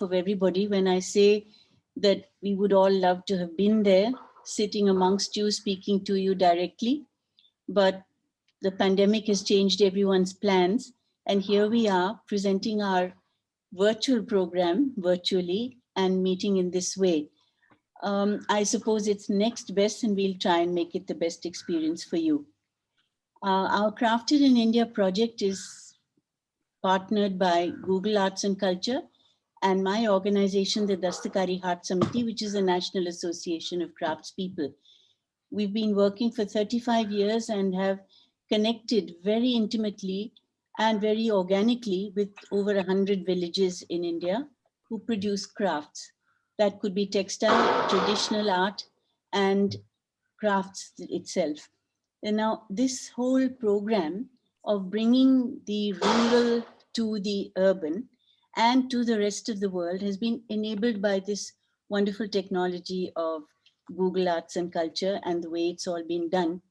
of everybody when I say that we would all love to have been there, sitting amongst you, speaking to you directly. But the pandemic has changed everyone's plans. And here we are presenting our virtual program virtually and meeting in this way. I suppose it's next best, and we'll try and make it the best experience for you. Our Crafted in India project is partnered by Google Arts and Culture and my organization, the Dastakari Heart Samiti, which is a national association of craftspeople. We've been working for 35 years and have connected very intimately and very organically with over 100 villages in India who produce crafts. That could be textile, traditional art, and crafts itself. And now this whole program of bringing the rural to the urban and to the rest of the world has been enabled by this wonderful technology of Google Arts and Culture and the way it's all been done.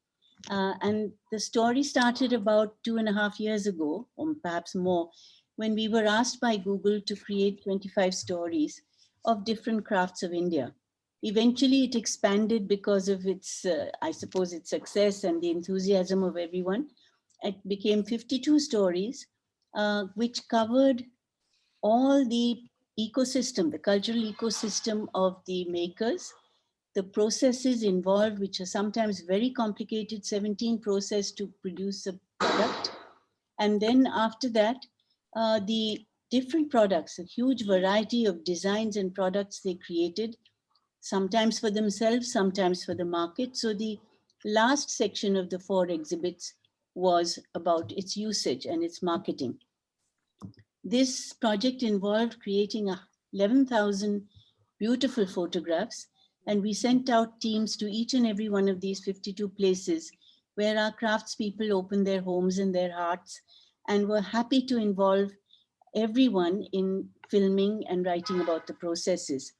And the story started about 2.5 years ago, or perhaps more, when we were asked by Google to create 25 stories of different crafts of India. Eventually it expanded because of its, I suppose, its success and the enthusiasm of everyone. It became 52 stories, which covered all the ecosystem, the cultural ecosystem of the makers, the processes involved, which are sometimes very complicated, 17 processes to produce a product. And then after that, the different products, a huge variety of designs and products they created, sometimes for themselves, sometimes for the market. So the last section of the 4 exhibits was about its usage and its marketing. This project involved creating 11,000 beautiful photographs, and we sent out teams to each and every one of these 52 places where our craftspeople opened their homes and their hearts and were happy to involve everyone in filming and writing about the processes.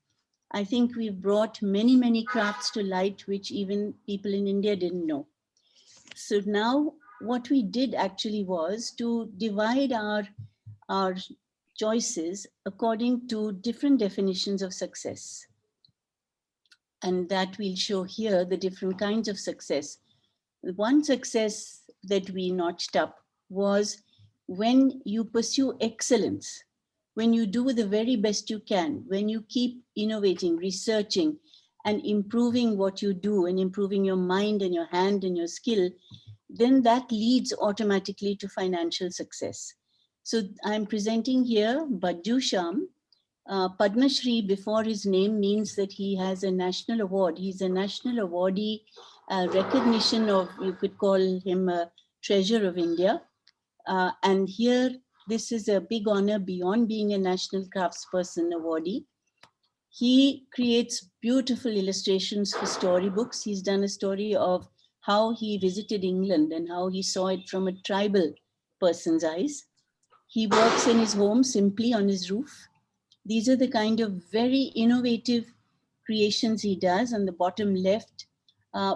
I think we've brought many, many crafts to light, which even people in India didn't know. So now what we did actually was to divide our choices according to different definitions of success. And that we'll show here, the different kinds of success. One success that we notched up was when you pursue excellence, when you do the very best you can, when you keep innovating, researching, and improving what you do and improving your mind and your hand and your skill, then that leads automatically to financial success. So I'm presenting here Bajju Sham. Padma Shri before his name means that he has a national award. He's a national awardee, recognition of, you could call him a treasure of India. And here, this is a big honor beyond being a national craftsperson awardee. He creates beautiful illustrations for storybooks. He's done a story of how he visited England and how he saw it from a tribal person's eyes. He works in his home simply on his roof. These are the kind of very innovative creations he does on the bottom left,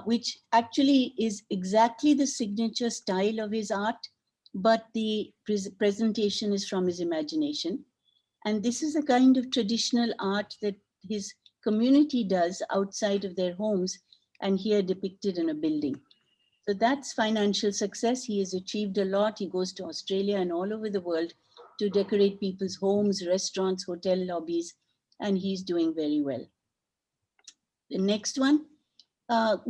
which actually is exactly the signature style of his art, but the presentation is from his imagination. And this is the kind of traditional art that his community does outside of their homes, and here depicted in a building. So that's financial success. He has achieved a lot. He goes to Australia and all over the world to decorate people's homes, restaurants, hotel lobbies, and he's doing very well. The next one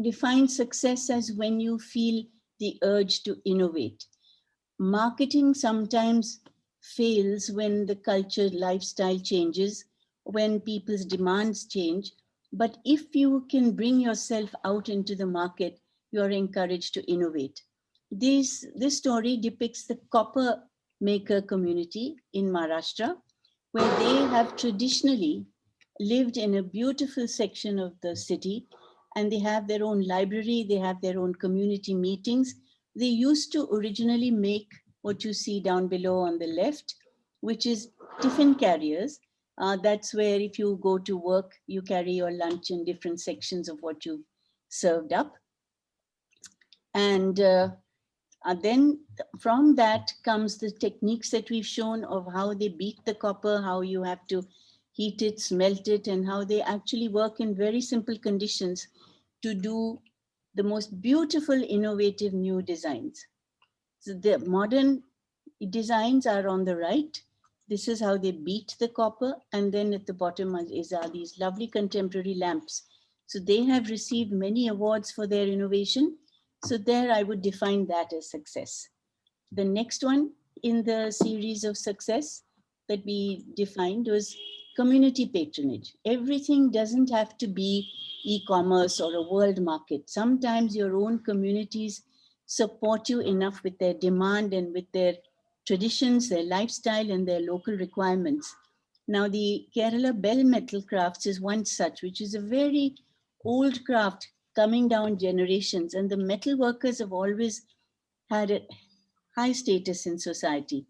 defines success as when you feel the urge to innovate. Marketing sometimes fails when the culture, lifestyle changes, when people's demands change. But if you can bring yourself out into the market, you're encouraged to innovate. This story depicts the copper maker community in Maharashtra, where they have traditionally lived in a beautiful section of the city, and they have their own library, they have their own community meetings. They used to originally make what you see down below on the left, which is tiffin carriers. That's where if you go to work, you carry your lunch in different sections of what you've served up. And then from that comes the techniques that we've shown of how they beat the copper, how you have to heat it, smelt it, and how they actually work in very simple conditions to do the most beautiful, innovative new designs. So the modern designs are on the right. This is how they beat the copper. And then at the bottom are these lovely contemporary lamps. So they have received many awards for their innovation. So there I would define that as success. The next one in the series of success that we defined was community patronage. Everything doesn't have to be e-commerce or a world market. Sometimes your own communities support you enough with their demand and with their traditions, their lifestyle, and their local requirements. Now, the Kerala bell metal crafts is one such, which is a very old craft coming down generations, and the metal workers have always had a high status in society.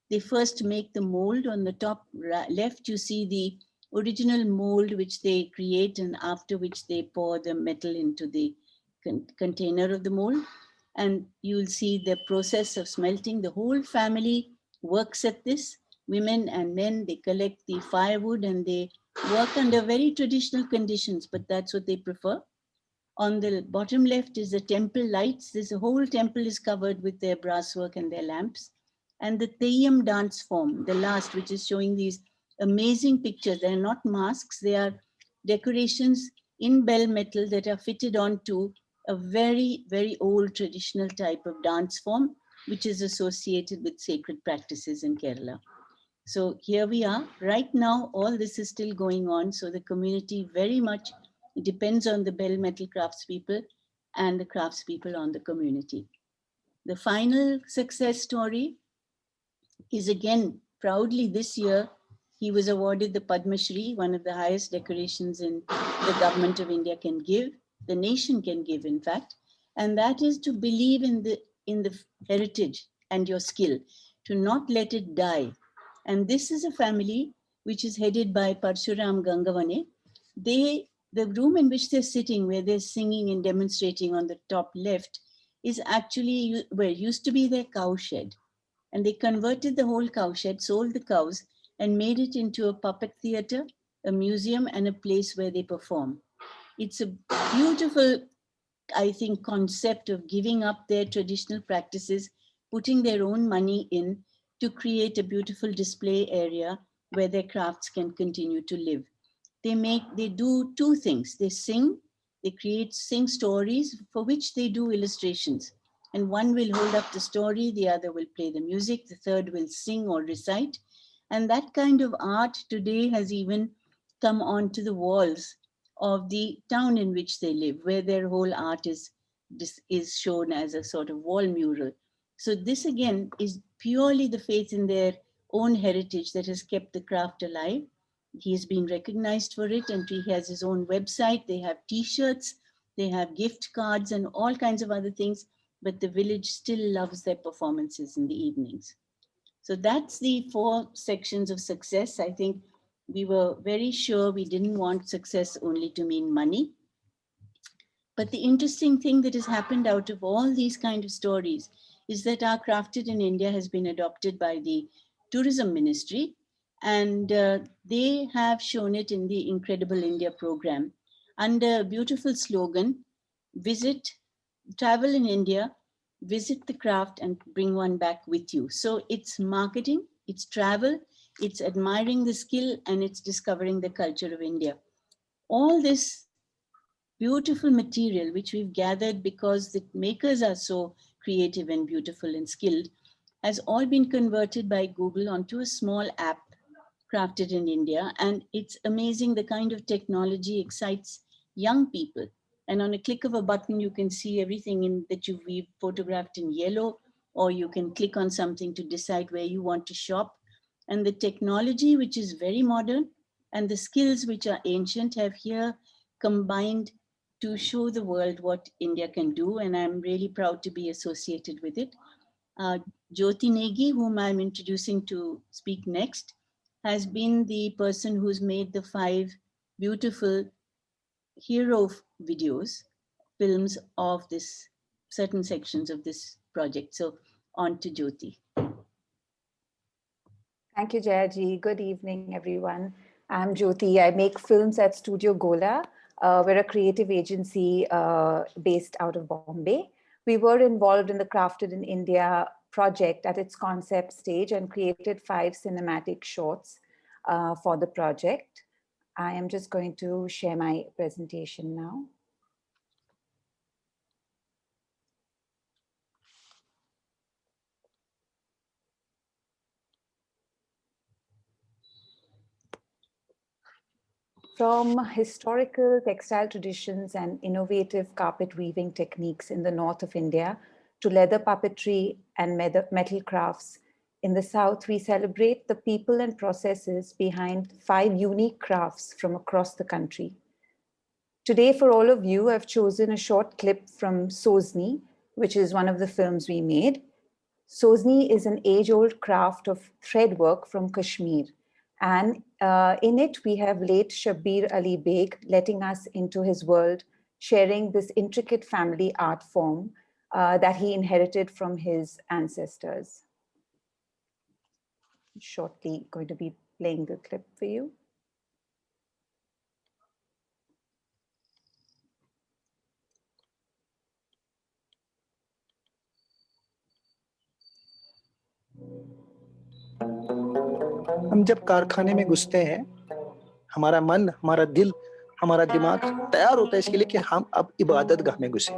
They first make the mold. On the top left, you see the original mold which they create, and after which they pour the metal into the container of the mold. And you'll see the process of smelting. The whole family works at this. Women and men, they collect the firewood and they work under very traditional conditions, but that's what they prefer. On the bottom left is the temple lights. This whole temple is covered with their brasswork and their lamps. And the Theyyam dance form, the last, which is showing these amazing pictures. They're not masks, they are decorations in bell metal that are fitted onto a very, very old traditional type of dance form, which is associated with sacred practices in Kerala. So here we are. Right now, all this is still going on. So the community very much depends on the bell metal craftspeople and the craftspeople on the community. The final success story is again proudly this year. He was awarded the Padma Shri, one of the highest decorations in the government of India can give, the nation can give, in fact, and that is to believe in the heritage and your skill, to not let it die. And this is a family which is headed by Parshuram Gangavane. The room in which they're sitting, where they're singing and demonstrating on the top left, is actually where used to be their cow shed. And they converted the whole cowshed, sold the cows, and made it into a puppet theater, a museum, and a place where they perform. It's a beautiful, I think, concept of giving up their traditional practices, putting their own money in to create a beautiful display area where their crafts can continue to live. They do two things. They sing, sing stories for which they do illustrations. And one will hold up the story, the other will play the music, the third will sing or recite. And that kind of art today has even come onto the walls of the town in which they live, where their whole art is shown as a sort of wall mural. So this again is purely the faith in their own heritage that has kept the craft alive. He has been recognized for it, and he has his own website. They have t-shirts, they have gift cards and all kinds of other things, but the village still loves their performances in the evenings. So that's the 4 sections of success. I think we were very sure we didn't want success only to mean money. But the interesting thing that has happened out of all these kind of stories is that our Crafted in India has been adopted by the Tourism Ministry, and they have shown it in the Incredible India program under a beautiful slogan, travel in India, visit the craft and bring one back with you. So it's marketing, it's travel, it's admiring the skill, and it's discovering the culture of India. All this beautiful material which we've gathered because the makers are so creative and beautiful and skilled has all been converted by Google onto a small app crafted in India. And it's amazing the kind of technology excites young people. And on a click of a button, you can see everything that we've photographed in yellow, or you can click on something to decide where you want to shop. And the technology, which is very modern, and the skills which are ancient, have here combined to show the world what India can do. And I'm really proud to be associated with it. Jyoti Negi, whom I'm introducing to speak next, has been the person who's made the 5 beautiful hero videos, films of this certain sections of this project. So on to Jyoti. Thank you, Jayaji. Good evening, everyone. I'm Jyoti. I make films at Studio Gola. We're a creative agency based out of Bombay. We were involved in the Crafted in India project at its concept stage and created 5 cinematic shorts for the project. I am just going to share my presentation now. From historical textile traditions and innovative carpet weaving techniques in the north of India to leather puppetry and metal crafts, in the south, we celebrate the people and processes behind 5 unique crafts from across the country. Today, for all of you, I've chosen a short clip from Sozni, which is one of the films we made. Sozni is an age-old craft of thread work from Kashmir. And in it, we have late Shabir Ali Beg letting us into his world, sharing this intricate family art form that he inherited from his ancestors. Shortly going to be playing the clip for you. हम जब कारखाने में घुसते हैं, हमारा मन, हमारा दिल, हमारा दिमाग तैयार होता है इसके लिए कि हम अब इबादतगाह में घुसे।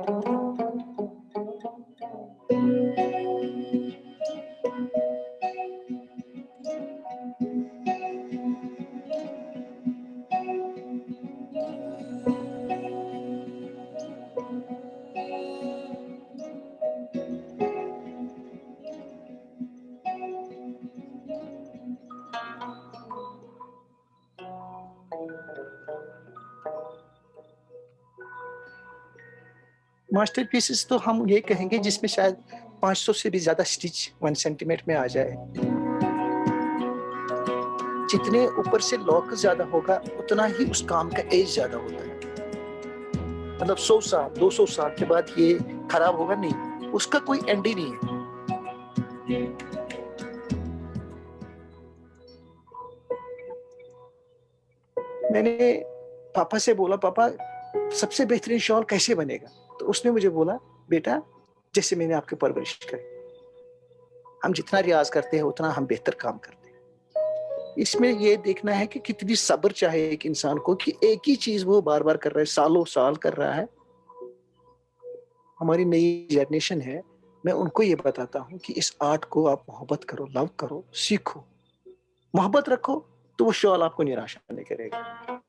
मास्टरपीसेस तो हम ये कहेंगे जिसमें शायद 500 से भी ज्यादा स्टिच 1 सेंटीमीटर में आ जाए। जितने ऊपर से लॉक ज्यादा होगा उतना ही उस काम का एज ज्यादा होता है। मतलब 100 साल 200 साल के बाद ये खराब होगा नहीं, उसका कोई एंड ही नहीं है। मैंने पापा से बोला, पापा सबसे बेहतरीन शॉल कैसे बनेगा? तो उसने मुझे बोला, बेटा जैसे मैंने आपकी परवरिश करी, हम जितना रियाज करते हैं उतना हम बेहतर काम करते हैं। इसमें ये देखना है कि कितनी सब्र चाहिए एक इंसान को कि एक ही चीज वो बार बार कर रहा है, सालों साल कर रहा है। हमारी नई जनरेशन है, मैं उनको ये बताता हूँ कि इस आर्ट को आप मोहब्बत करो, लव करो, सीखो, मोहब्बत रखो तो वो शॉल आपको निराशा नहीं करेगा।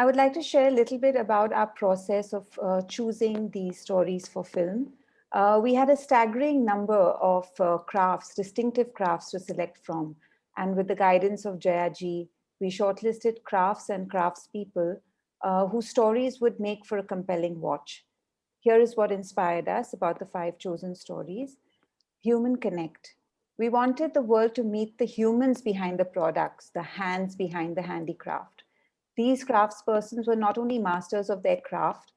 I would like to share a little bit about our process of choosing these stories for film. We had a staggering number of crafts, distinctive crafts to select from. And with the guidance of Jayaji, we shortlisted crafts and craftspeople whose stories would make for a compelling watch. Here is what inspired us about the 5 chosen stories. Human connect. We wanted the world to meet the humans behind the products, the hands behind the handicraft. These craftspersons were not only masters of their craft,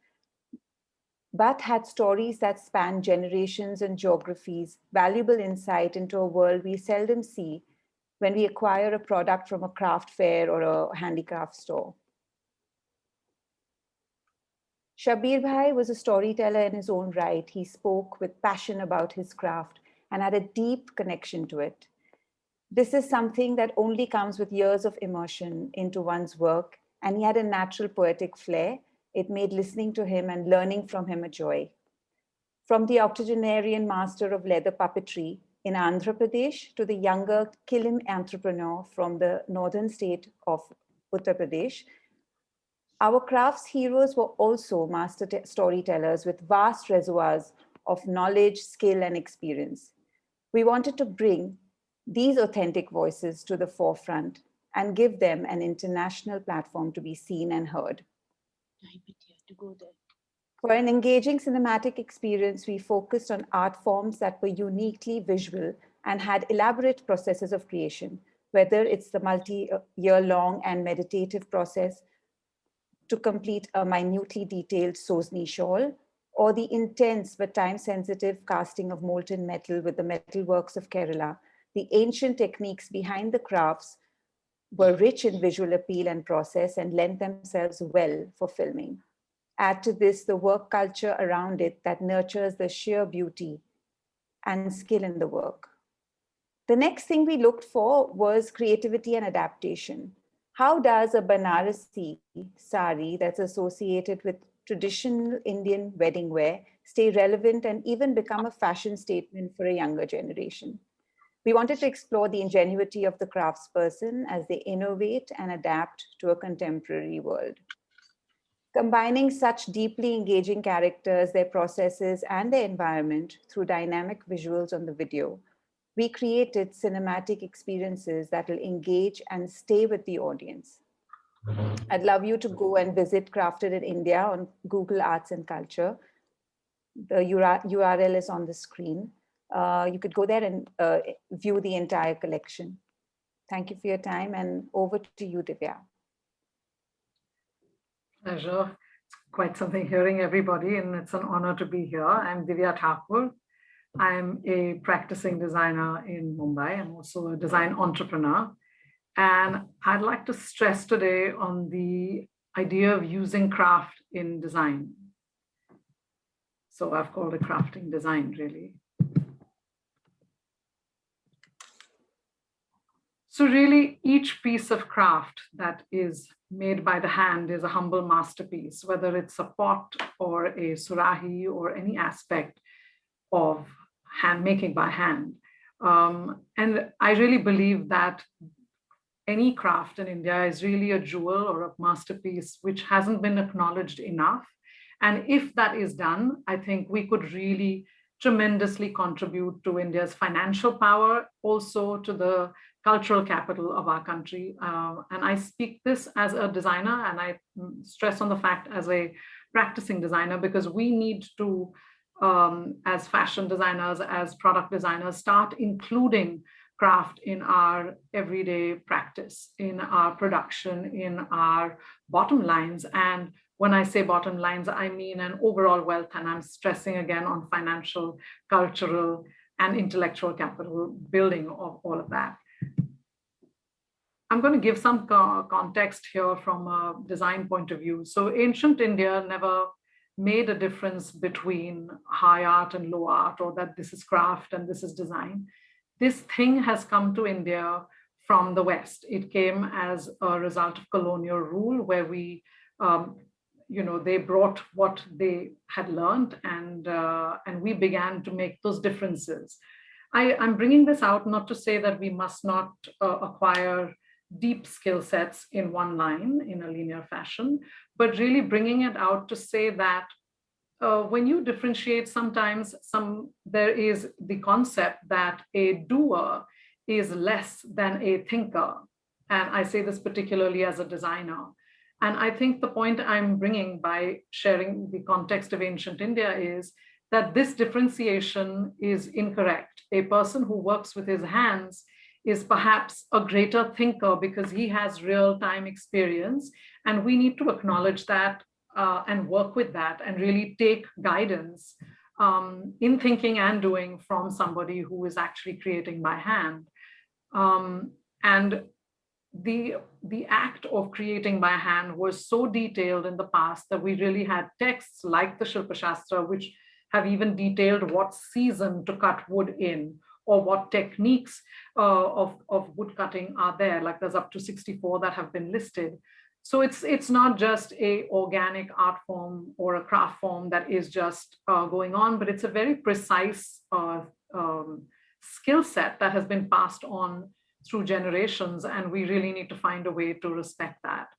but had stories that span generations and geographies, valuable insight into a world we seldom see when we acquire a product from a craft fair or a handicraft store. Shabir Bhai was a storyteller in his own right. He spoke with passion about his craft and had a deep connection to it. This is something that only comes with years of immersion into one's work, and he had a natural poetic flair. It made listening to him and learning from him a joy. From the octogenarian master of leather puppetry in Andhra Pradesh to the younger kilim entrepreneur from the northern state of Uttar Pradesh, our crafts heroes were also master storytellers with vast reservoirs of knowledge, skill, and experience. We wanted to bring these authentic voices to the forefront and give them an international platform to be seen and heard. For an engaging cinematic experience, we focused on art forms that were uniquely visual and had elaborate processes of creation. whether it's the multi-year-long and meditative process to complete a minutely detailed Sozni shawl, or the intense but time-sensitive casting of molten metal with the metalworks of Kerala. The ancient techniques behind the crafts were rich in visual appeal and process and lent themselves well for filming. Add to this the work culture around it that nurtures the sheer beauty and skill in the work. The next thing we looked for was creativity and adaptation. How does a Banarasi sari that's associated with traditional Indian wedding wear stay relevant and even become a fashion statement for a younger generation? We wanted to explore the ingenuity of the craftsperson as they innovate and adapt to a contemporary world. Combining such deeply engaging characters, their processes, and their environment through dynamic visuals on the video, we created cinematic experiences that will engage and stay with the audience. I'd love you to go and visit Crafted in India on Google Arts and Culture. The URL is on the screen. You could go there and view the entire collection. Thank you for your time, and over to you, Divya. Pleasure. It's quite something hearing everybody, and it's an honor to be here. I'm Divya Thakur. I'm a practicing designer in Mumbai. I'm also a design entrepreneur. And I'd like to stress today on the idea of using craft in design. So I've called it crafting design, really. So really, each piece of craft that is made by the hand is a humble masterpiece, whether it's a pot or a surahi or any aspect of hand making by hand. And I really believe that any craft in India is really a jewel or a masterpiece which hasn't been acknowledged enough. And if that is done, I think we could really tremendously contribute to India's financial power, also to the cultural capital of our country. And I speak this as a designer, and I stress on the fact as a practicing designer, because we need to, as fashion designers, as product designers, start including craft in our everyday practice, in our production, in our bottom lines. And when I say bottom lines, I mean an overall wealth, and I'm stressing again on financial, cultural, and intellectual capital building of all of that. I'm going to give some context here from a design point of view. So ancient India never made a difference between high art and low art, or that this is craft and this is design. This thing has come to India from the West. It came as a result of colonial rule, where we, they brought what they had learned, and we began to make those differences. I'm bringing this out not to say that we must not acquire deep skill sets in one line in a linear fashion, but really bringing it out to say that when you differentiate, sometimes there is the concept that a doer is less than a thinker. And I say this particularly as a designer. And I think the point I'm bringing by sharing the context of ancient India is that this differentiation is incorrect. A person who works with his hands is perhaps a greater thinker because he has real-time experience. And we need to acknowledge that and work with that, and really take guidance in thinking and doing from somebody who is actually creating by hand. And the act of creating by hand was so detailed in the past that we really had texts like the Shilpa Shastra, which have even detailed what season to cut wood in, or what techniques of wood cutting are there. Like there's up to 64 that have been listed. So it's not just a organic art form or a craft form that is just going on, but it's a very precise skill set that has been passed on through generations, and we really need to find a way to respect that.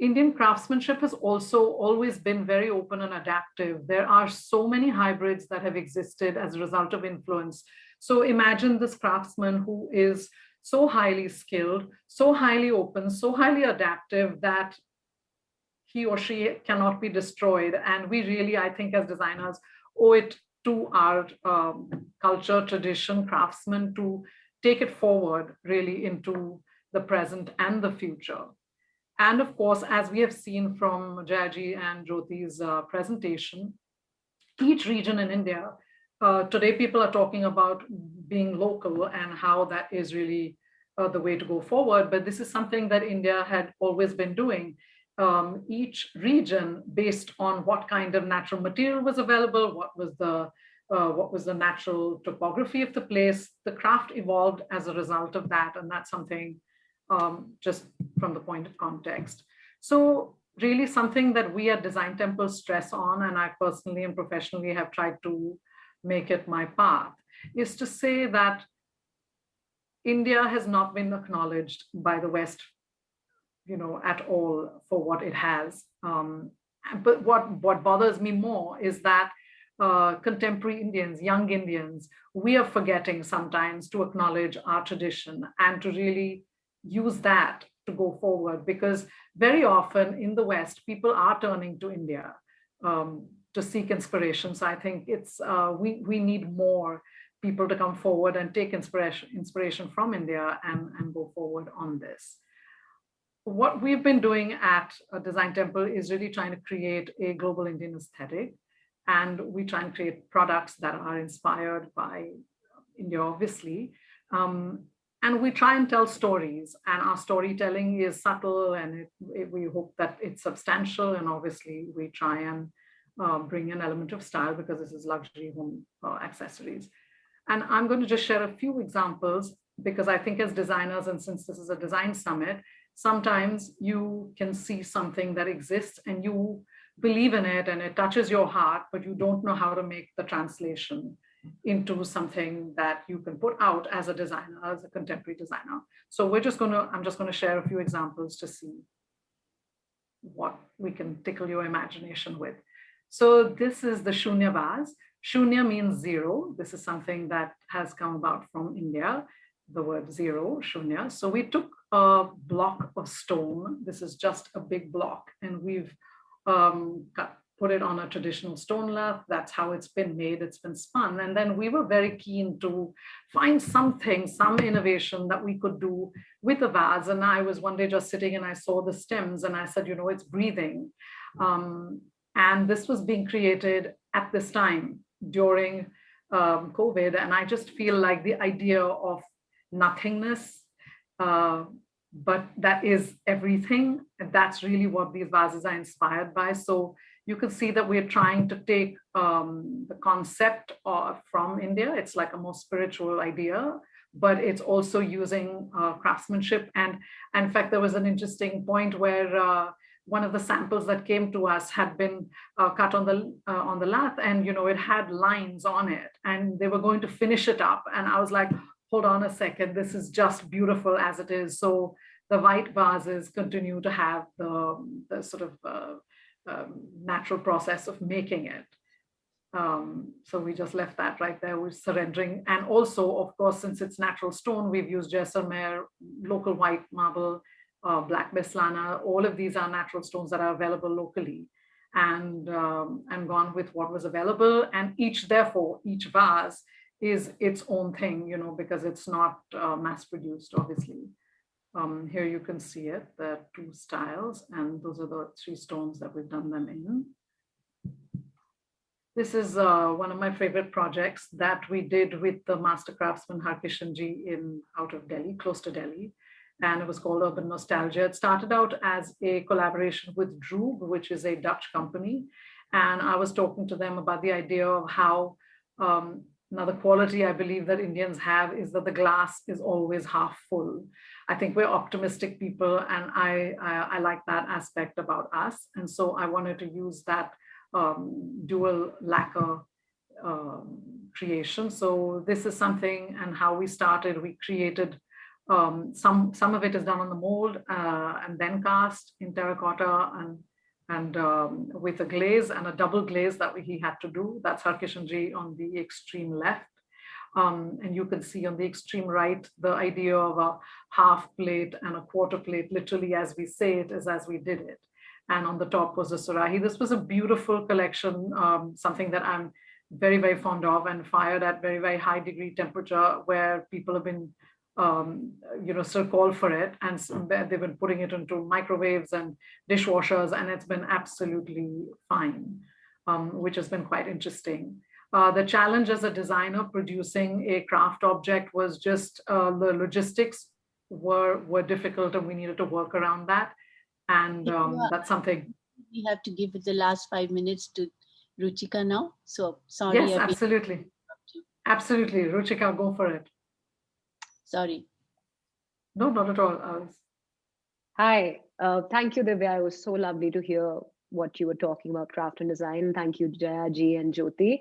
Indian craftsmanship has also always been very open and adaptive. There are so many hybrids that have existed as a result of influence. So imagine this craftsman who is so highly skilled, so highly open, so highly adaptive that he or she cannot be destroyed. And we really, I think, as designers, owe it to our culture, tradition, craftsmen to take it forward really into the present and the future. And of course, as we have seen from Jayaji and Jyoti's presentation, each region in India, today people are talking about being local and how that is really the way to go forward. But this is something that India had always been doing. Each region, based on what kind of natural material was available, what was the natural topography of the place, the craft evolved as a result of that. And that's something just from the point of context. So really something that we at Design Temple stress on, and I personally and professionally have tried to make it my path, is to say that India has not been acknowledged by the West, at all for what it has. But what bothers me more is that contemporary Indians, young Indians, we are forgetting sometimes to acknowledge our tradition and to really use that to go forward, because very often in the West, people are turning to India to seek inspiration. So I think it's we need more people to come forward and take inspiration from India and go forward on this. What we've been doing at Design Temple is really trying to create a global Indian aesthetic. And we try and create products that are inspired by India, obviously. And we try and tell stories. And our storytelling is subtle, and we hope that it's substantial. And obviously, we try and bring an element of style, because this is luxury home accessories. And I'm going to just share a few examples, because I think as designers, and since this is a design summit, sometimes you can see something that exists and you believe in it and it touches your heart, but you don't know how to make the translation into something that you can put out as a designer, as a contemporary designer. So I'm just going to share a few examples to see what we can tickle your imagination with. So this is the Shunya vase. Shunya means zero. This is something that has come about from India, the word zero, Shunya. So we took a block of stone. This is just a big block, and we've put it on a traditional stone lathe. That's how it's been made. It's been spun. And then we were very keen to find some innovation that we could do with the vase. And I was one day just sitting and I saw the stems and I said, it's breathing. And this was being created at this time during COVID. And I just feel like the idea of nothingness, but that is everything. And that's really what these vases are inspired by. So you can see that we're trying to take the concept from India. It's like a more spiritual idea, but it's also using craftsmanship. And in fact, there was an interesting point where one of the samples that came to us had been cut on the lathe, and it had lines on it, and they were going to finish it up. And I was like, hold on a second, this is just beautiful as it is. So the white vases continue to have the sort of natural process of making it. So we just left that right there. We're surrendering. And also, of course, since it's natural stone, we've used Jaisalmer, local white marble, black Beslana. All of these are natural stones that are available locally, and gone with what was available. And each vase is its own thing, because it's not mass produced, obviously. Here you can see it, the two styles, and those are the three stones that we've done them in. This is one of my favorite projects that we did with the master craftsman Harkishan ji out of Delhi, close to Delhi. And it was called Urban Nostalgia. It started out as a collaboration with Droog, which is a Dutch company. And I was talking to them about the idea of how another quality I believe that Indians have is that the glass is always half full. I think we're optimistic people, and I like that aspect about us. And so I wanted to use that dual lacquer creation. So this is something, and how we started, we created some of it is done on the mold and then cast in terracotta and with a glaze and a double glaze that he had to do. That's Harkishan ji on the extreme left. And you can see on the extreme right, the idea of a half plate and a quarter plate, literally as we say it is as we did it. And on the top was a surahi. This was a beautiful collection, something that I'm very, very fond of, and fired at very, very high degree temperature, where people have been still call for it, and they've been putting it into microwaves and dishwashers, and it's been absolutely fine, which has been quite interesting. The challenge as a designer producing a craft object was just the logistics were difficult, and we needed to work around that. And that's something. We have to give it the last 5 minutes to Ruchika now. So sorry. Yes, absolutely. Absolutely. Ruchika, go for it. Sorry. No, not at all. Hi. Thank you, Divya. It was so lovely to hear what you were talking about, craft and design. Thank you, Jayaji and Jyoti.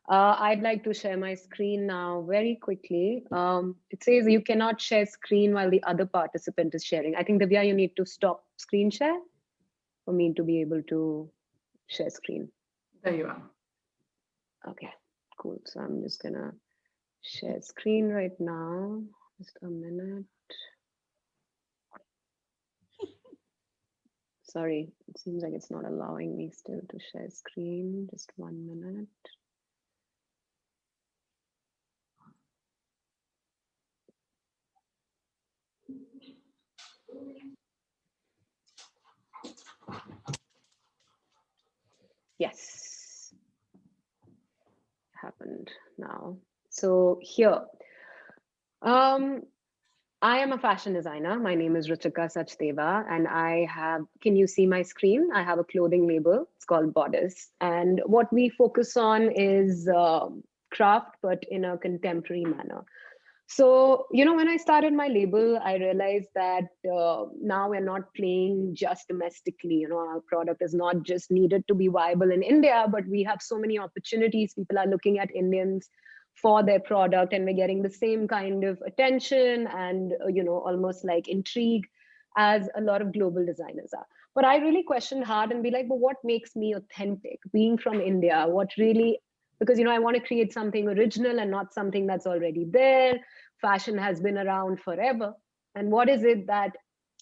I'd like to share my screen now very quickly. It says you cannot share screen while the other participant is sharing. I think, Divya, you need to stop screen share for me to be able to share screen. There you are. Okay, cool. So I'm just gonna share screen right now. Just a minute. Sorry, it seems like it's not allowing me still to share screen. Just 1 minute. Yes, happened now. So here, I am a fashion designer. My name is Ruchika Sachdeva, and I have, can you see my screen? I have a clothing label. It's called Bodice. And what we focus on is craft, but in a contemporary manner. So, when I started my label, I realized that now we're not playing just domestically. Our product is not just needed to be viable in India, but we have so many opportunities. People are looking at Indians for their product, and we're getting the same kind of attention and, almost like intrigue as a lot of global designers are. But I really questioned hard and be like, but what makes me authentic? Being from India, what really, because, I want to create something original and not something that's already there. Fashion has been around forever. And what is it that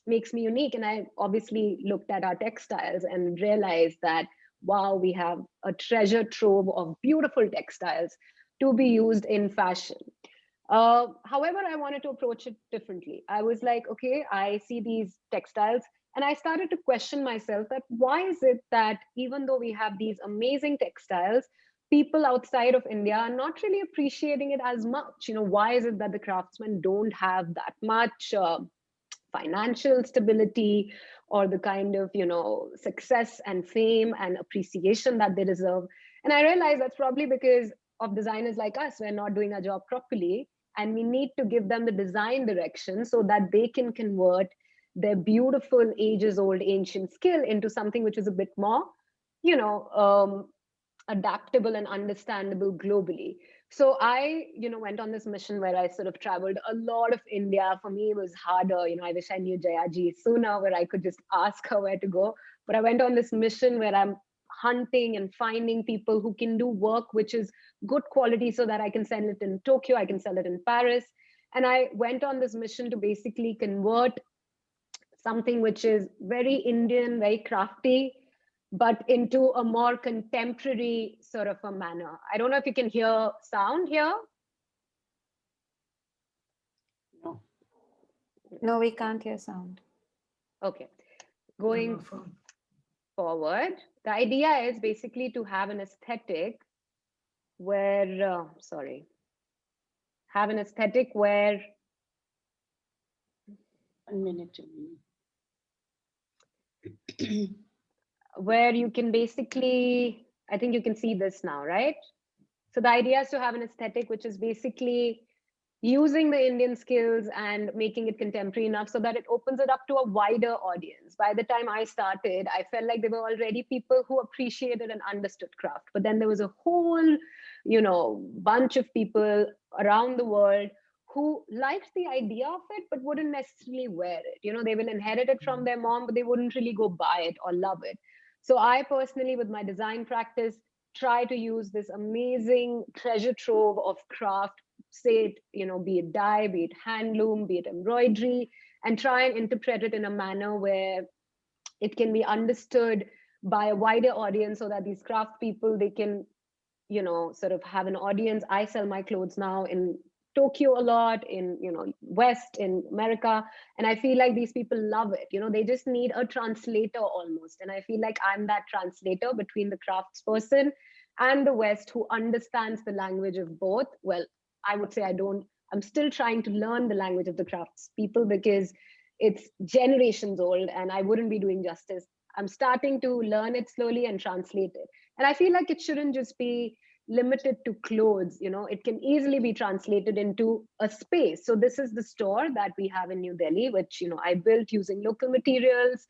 makes me unique? And I obviously looked at our textiles and realized that, wow, we have a treasure trove of beautiful textiles to be used in fashion. However, I wanted to approach it differently. I was like, okay, I see these textiles, and I started to question myself that why is it that even though we have these amazing textiles, people outside of India are not really appreciating it as much? Why is it that the craftsmen don't have that much financial stability or the kind of, success and fame and appreciation that they deserve? And I realized that's probably because of designers like us. We're not doing our job properly, and we need to give them the design direction so that they can convert their beautiful ages old ancient skill into something which is a bit more, adaptable and understandable globally. So I, went on this mission where I sort of traveled a lot of India. For me, it was harder. I wish I knew Jayaji sooner, where I could just ask her where to go. But I went on this mission where I'm hunting and finding people who can do work which is good quality so that I can sell it in Tokyo, I can sell it in Paris. And I went on this mission to basically convert something which is very Indian, very crafty, but into a more contemporary sort of a manner. I don't know if you can hear sound here. No, we can't hear sound. Okay. Going forward, the idea is basically to have an aesthetic where, have an aesthetic where 1 minute. where you can basically, I think you can see this now, right? So the idea is to have an aesthetic which is basically using the Indian skills and making it contemporary enough so that it opens it up to a wider audience. By the time I started, I felt like there were already people who appreciated and understood craft, but then there was a whole, bunch of people around the world who liked the idea of it, but wouldn't necessarily wear it. They will inherit it from their mom, but they wouldn't really go buy it or love it. So I personally, with my design practice, try to use this amazing treasure trove of craft, say it, be it dye, be it handloom, be it embroidery, and try and interpret it in a manner where it can be understood by a wider audience so that these craft people, they can, sort of have an audience. I sell my clothes now in Tokyo a lot, in West, in America, and I feel like these people love it. They just need a translator almost, and I feel like I'm that translator between the crafts person and the West, who understands the language of both. Well, I would say I'm still trying to learn the language of the crafts people, because it's generations old and I wouldn't be doing justice. I'm starting to learn it slowly and translate it. And I feel like it shouldn't just be limited to clothes. It can easily be translated into a space. So this is the store that we have in New Delhi, which I built using local materials.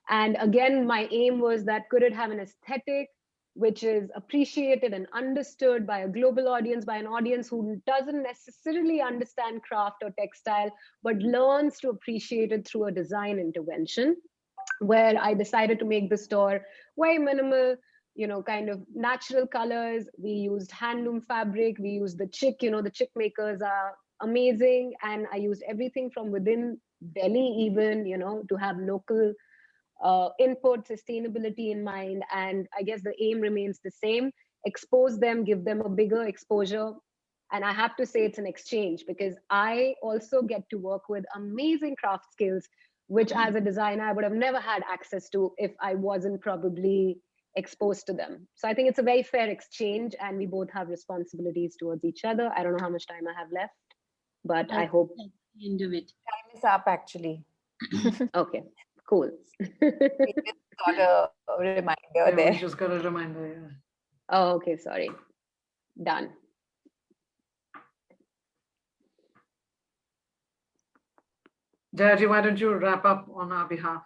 And again, my aim was that could it have an aesthetic which is appreciated and understood by a global audience, by an audience who doesn't necessarily understand craft or textile, but learns to appreciate it through a design intervention, where I decided to make the store very minimal, kind of natural colors. We used handloom fabric. We used the chick, the chick makers are amazing. And I used everything from within Delhi even, to have local input, sustainability in mind. And I guess the aim remains the same: expose them, give them a bigger exposure. And I have to say it's an exchange, because I also get to work with amazing craft skills, which as a designer, I would have never had access to if I wasn't probably exposed to them. So I think it's a very fair exchange, and we both have responsibilities towards each other. I don't know how much time I have left, but I hope. End of it. Time is up, actually. Okay, cool. We just got a reminder there. We just got a reminder, yeah. Oh, okay, sorry. Done. Jayaji, why don't you wrap up on our behalf?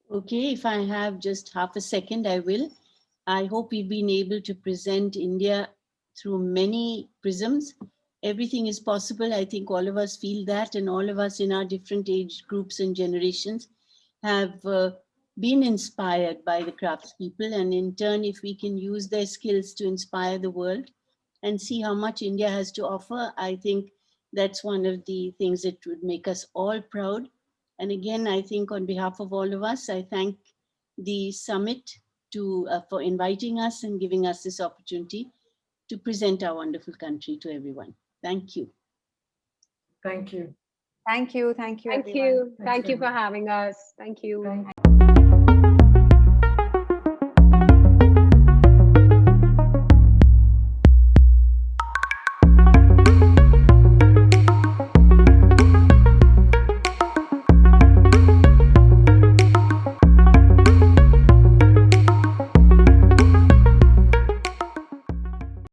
Okay, if I have just half a second, I will. I hope we've been able to present India through many prisms. Everything is possible. I think all of us feel that, and all of us in our different age groups and generations have been inspired by the craftspeople. And in turn, if we can use their skills to inspire the world and see how much India has to offer, I think that's one of the things that would make us all proud. And again, I think on behalf of all of us, I thank the summit for inviting us and giving us this opportunity to present our wonderful country to everyone. Thank you. Thank you. Thank you. Thank you. Thank everyone. you. Thank you for having us. Thank you.